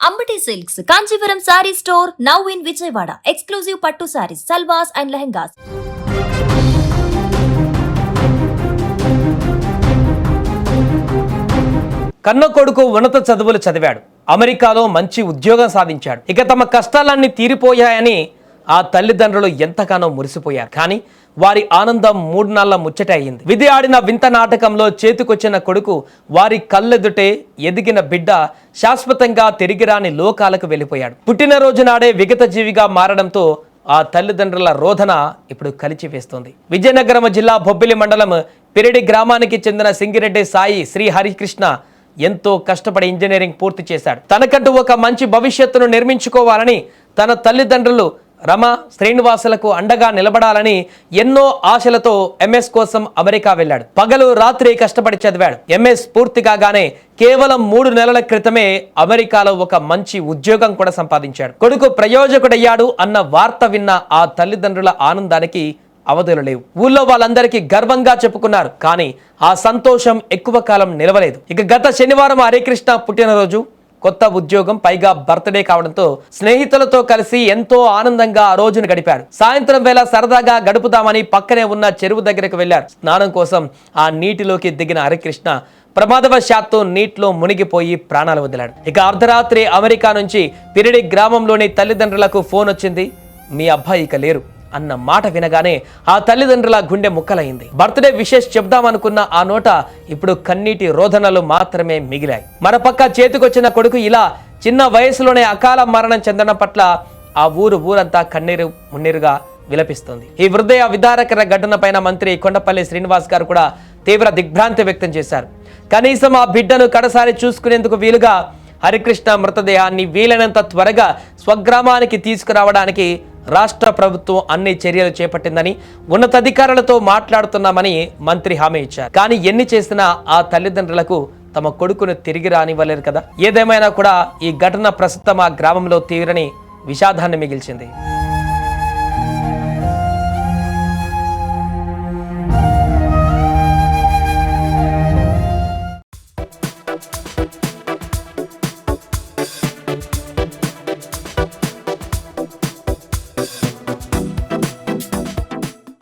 Ambati Silks, Kanchivaram Saree Store, now in Vijayawada. Exclusive Pattu Sarees, Salwas and Lehengas. కన్న కొడుకు ఉన్నత చదువులు చదివాడు, అమెరికాలో మంచి ఉద్యోగం సాధించాడు. ఇక తమ కష్టాలన్నీ తీరిపోయాయని ఆ తల్లిదండ్రులు ఎంతగానో మురిసిపోయారు. కానీ వారి ఆనందం 3 నాళ్ల ముచ్చట అయింది. విధి ఆడిన వింత నాటకంలో చేతికొచ్చిన కొడుకు, వారి కళ్ళెదుటే ఎదిగిన బిడ్డ శాశ్వతంగా తిరిగిరాని లోకాలకు వెళ్ళిపోయాడు. పుట్టినరోజు నాడే విగత జీవిగా మారడంతో ఆ తల్లిదండ్రుల రోదన ఇప్పుడు కలిచివేస్తోంది. విజయనగరం జిల్లా బొబ్బిలి మండలం పిరిడి గ్రామానికి చెందిన సింగిరెడ్డి సాయి శ్రీ హరికృష్ణ ఎంతో కష్టపడి ఇంజనీరింగ్ పూర్తి చేశాడు. తనకంటూ ఒక మంచి భవిష్యత్తును నిర్మించుకోవాలని తన తల్లిదండ్రులు రమ శ్రీనివాసులకు అండగా నిలబడాలని ఎన్నో ఆశలతో ఎంఎస్ కోసం అమెరికా వెళ్ళాడు. పగలు రాత్రి కష్టపడి చదివాడు. ఎంఎస్ పూర్తి కాగానే కేవలం 3 నెలల క్రితమే అమెరికాలో ఒక మంచి ఉద్యోగం కూడా సంపాదించాడు. కొడుకు ప్రయోజకుడయ్యాడు అన్న వార్త విన్న ఆ తల్లిదండ్రుల ఆనందానికి అవధులు లేవు. ఊళ్ళో వాళ్ళందరికీ గర్వంగా చెప్పుకున్నారు. కానీ ఆ సంతోషం ఎక్కువ కాలం నిలవలేదు. ఇక గత శనివారం హరికృష్ణ పుట్టినరోజు, కొత్త ఉద్యోగం, పైగా బర్త్డే కావడంతో స్నేహితులతో కలిసి ఎంతో ఆనందంగా ఆ రోజును గడిపారు. సాయంత్రం వేళ సరదాగా గడుపుదామని పక్కనే ఉన్న చెరువు దగ్గరకు వెళ్లారు. స్నానం కోసం ఆ నీటిలోకి దిగిన హరికృష్ణ ప్రమాదవశాత్తు నీటిలో మునిగిపోయి ప్రాణాలు వదిలాడు. ఇక అర్ధరాత్రి అమెరికా నుంచి పిరిడి గ్రామంలోని తల్లిదండ్రులకు ఫోన్ వచ్చింది. మీ అబ్బాయి ఇక లేరు అన్న మాట వినగానే ఆ తల్లిదండ్రుల గుండె ముక్కలైంది. బర్త్డే విషెస్ చెప్దామనుకున్న ఆ నోట ఇప్పుడు కన్నీటి రోదనలు మాత్రమే మిగిలాయి. మరోపక్క చేతికొచ్చిన కొడుకు ఇలా చిన్న వయసులోనే అకాల మరణం చెందడం పట్ల ఆ ఊరంతా కన్నీరు మున్నీరుగా విలపిస్తుంది. ఈ హృదయ విదారకర ఘటన పైన మంత్రి కొండపల్లి శ్రీనివాస్ గారు కూడా తీవ్ర దిగ్భ్రాంతి వ్యక్తం చేశారు. కనీసం ఆ బిడ్డను కడసారి చూసుకునేందుకు వీలుగా హరికృష్ణ మృతదేహాన్ని వీలైనంత త్వరగా స్వగ్రామానికి తీసుకురావడానికి రాష్ట్ర ప్రభుత్వం అన్ని చర్యలు చేపట్టిందని, ఉన్నతాధికారులతో మాట్లాడుతున్నామని మంత్రి హామీ ఇచ్చారు. కానీ ఎన్ని చేసినా ఆ తల్లిదండ్రులకు తమ కొడుకును తిరిగి రానివ్వలేరు కదా. ఏదేమైనా కూడా ఈ ఘటన ప్రస్తుతం ఆ గ్రామంలో తీవ్రని విషాదాన్ని మిగిల్చింది.